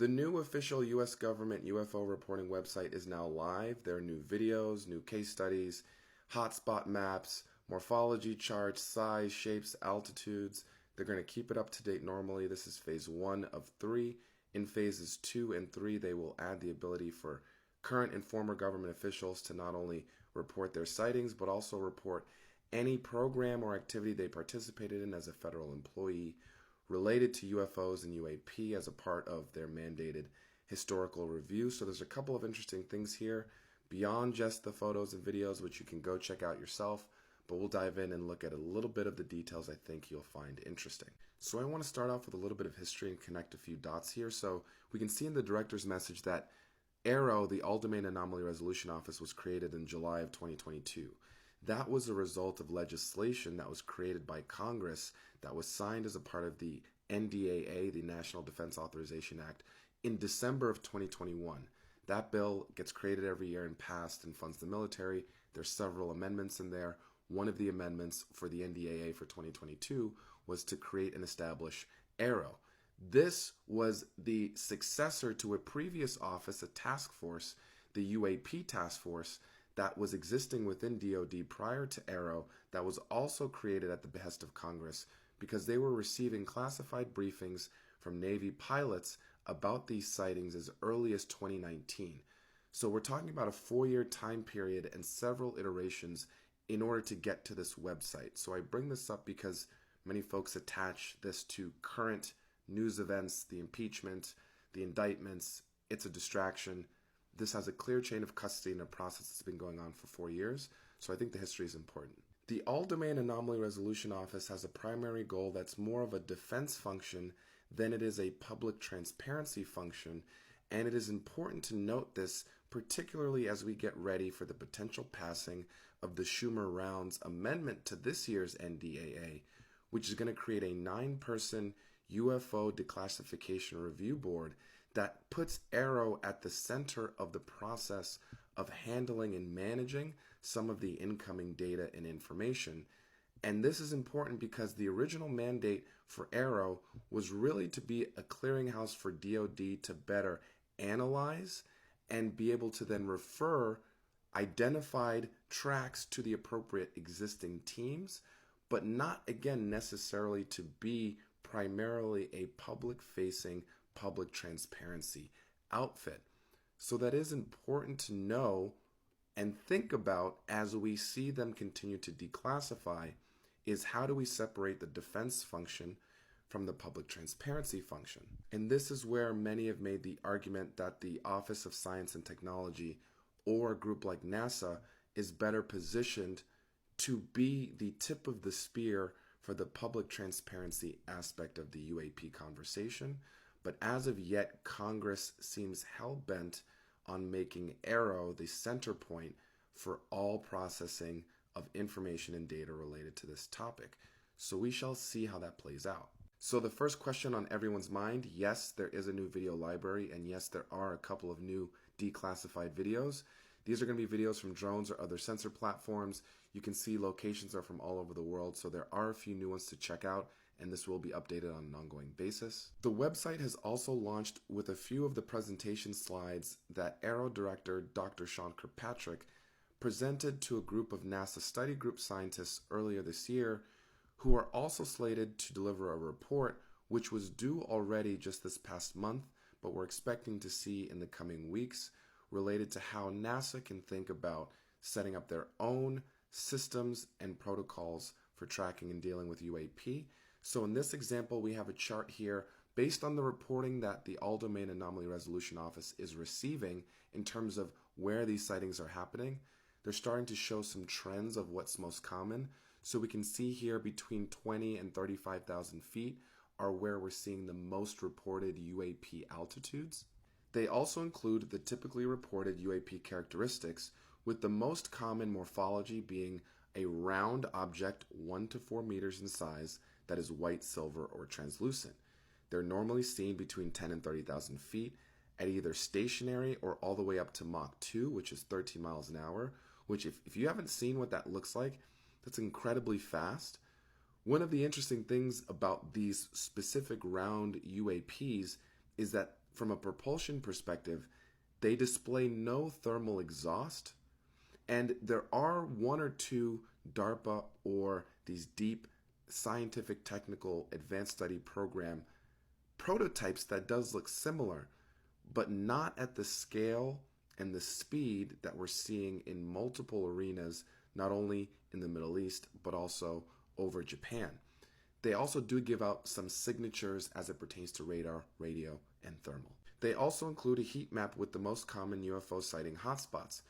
The new official U.S. government UFO reporting website is now live. There are new videos, new case studies, hotspot maps, morphology charts, size, shapes, altitudes. They're going to keep it up to date normally. This is phase 1 of 3. In phases 2 and 3, they will add the ability for current and former government officials to not only report their sightings, but also report any program or activity they participated in as a federal employee related to UFOs and UAP as a part of their mandated historical review. So there's a couple of interesting things here beyond just the photos and videos, which you can go check out yourself, but we'll dive in and look at a little bit of the details I think you'll find interesting. So I want to start off with a little bit of history and connect a few dots here. So we can see in the director's message that AARO, the All-Domain Anomaly Resolution Office, was created in July of 2022. That was a result of legislation that was created by Congress that was signed as a part of the NDAA, the National Defense Authorization Act, in December of 2021. That bill gets created every year and passed and funds the military. There's several amendments in there. One of the amendments for the NDAA for 2022 was to create and establish AARO. This was the successor to a previous office, a task force, the UAP task force, that was existing within DoD prior to AARO, that was also created at the behest of Congress because they were receiving classified briefings from Navy pilots about these sightings as early as 2019. So we're talking about a 4-year time period and several iterations in order to get to this website. So I bring this up because many folks attach this to current news events, the impeachment, the indictments. It's a distraction. This has a clear chain of custody and a process that's been going on for 4 years, so I think the history is important. The All-Domain Anomaly Resolution Office has a primary goal that's more of a defense function than it is a public transparency function, and it is important to note this, particularly as we get ready for the potential passing of the Schumer-Rounds amendment to this year's NDAA, which is going to create a 9-person UFO declassification review board that puts AARO at the center of the process of handling and managing some of the incoming data and information. And this is important because the original mandate for AARO was really to be a clearinghouse for DoD to better analyze and be able to then refer identified tracks to the appropriate existing teams, but not, again, necessarily to be primarily a public-facing, public transparency outfit. So that is important to know and think about as we see them continue to declassify, is how do we separate the defense function from the public transparency function? And this is where many have made the argument that the Office of Science and Technology or a group like NASA is better positioned to be the tip of the spear for the public transparency aspect of the UAP conversation. But as of yet, Congress seems hell-bent on making AARO the center point for all processing of information and data related to this topic. So we shall see how that plays out. So the first question on everyone's mind, yes, there is a new video library, and yes, there are a couple of new declassified videos. These are going to be videos from drones or other sensor platforms. You can see locations are from all over the world, so there are a few new ones to check out, and this will be updated on an ongoing basis. The website has also launched with a few of the presentation slides that AARO Director Dr. Sean Kirkpatrick presented to a group of NASA study group scientists earlier this year, who are also slated to deliver a report which was due already just this past month, but we're expecting to see in the coming weeks, related to how NASA can think about setting up their own systems and protocols for tracking and dealing with UAP. So in this example, we have a chart here based on the reporting that the All-Domain Anomaly Resolution Office is receiving in terms of where these sightings are happening. They're starting to show some trends of what's most common. So we can see here between 20 and 35,000 feet are where we're seeing the most reported UAP altitudes. They also include the typically reported UAP characteristics, with the most common morphology being a round object 1 to 4 meters in size that is white, silver, or translucent. They're normally seen between 10 and 30,000 feet at either stationary or all the way up to Mach 2, which is 13 miles an hour, which if you haven't seen what that looks like, that's incredibly fast. One of the interesting things about these specific round UAPs is that from a propulsion perspective, they display no thermal exhaust, and there are one or two DARPA or these deep scientific technical advanced study program prototypes that does look similar, but not at the scale and the speed that we're seeing in multiple arenas, not only in the Middle East, but also over Japan. They also do give out some signatures as it pertains to radar, radio, and thermal. They also include a heat map with the most common UFO sighting hotspots.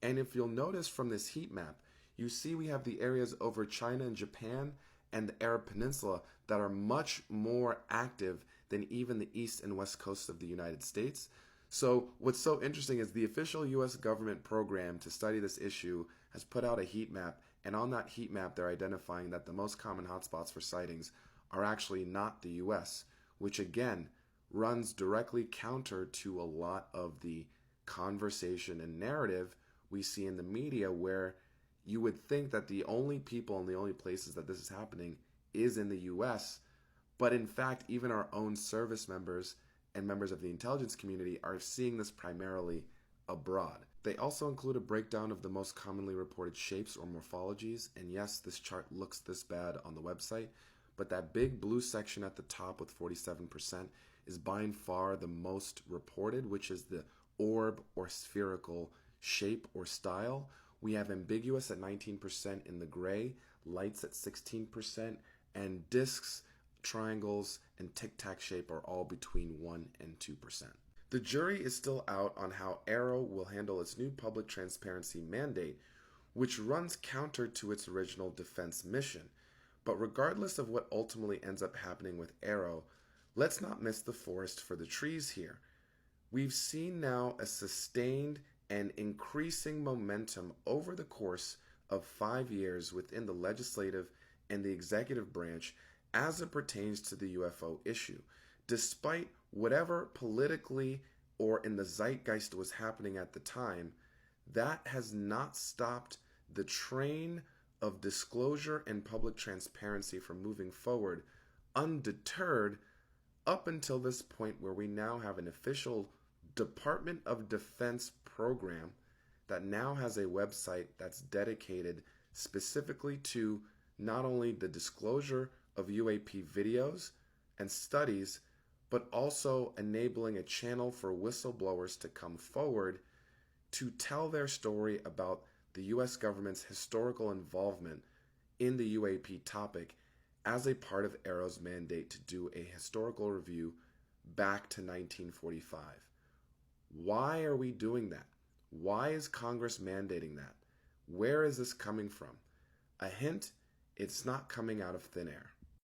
And if you'll notice from this heat map, you see we have the areas over China and Japan and the Arab Peninsula that are much more active than even the east and west coasts of the United States. So what's so interesting is the official U.S. government program to study this issue has put out a heat map, and on that heat map they're identifying that the most common hotspots for sightings are actually not the U.S., which again runs directly counter to a lot of the conversation and narrative we see in the media, where you would think that the only people and the only places that this is happening is in the U.S., but in fact even our own service members and members of the intelligence community are seeing this primarily abroad. They also include a breakdown of the most commonly reported shapes or morphologies, and yes, this chart looks this bad on the website, but that big blue section at the top with 47% is by far the most reported, which is the orb or spherical shape or style. We have ambiguous at 19% in the gray, lights at 16%, and discs, triangles, and tic-tac shape are all between 1 and 2%. The jury is still out on how Arrow will handle its new public transparency mandate, which runs counter to its original defense mission. But regardless of what ultimately ends up happening with Arrow, let's not miss the forest for the trees here. We've seen now a sustained and increasing momentum over the course of 5 years within the legislative and the executive branch as it pertains to the UFO issue. Despite whatever politically or in the zeitgeist was happening at the time, that has not stopped the train of disclosure and public transparency from moving forward undeterred up until this point, where we now have an official Department of Defense program that now has a website that's dedicated specifically to not only the disclosure of UAP videos and studies, but also enabling a channel for whistleblowers to come forward to tell their story about the U.S. government's historical involvement in the UAP topic as a part of Arrow's mandate to do a historical review back to 1945. Why are we doing that? Why is Congress mandating that? Where is this coming from? A hint, it's not coming out of thin air.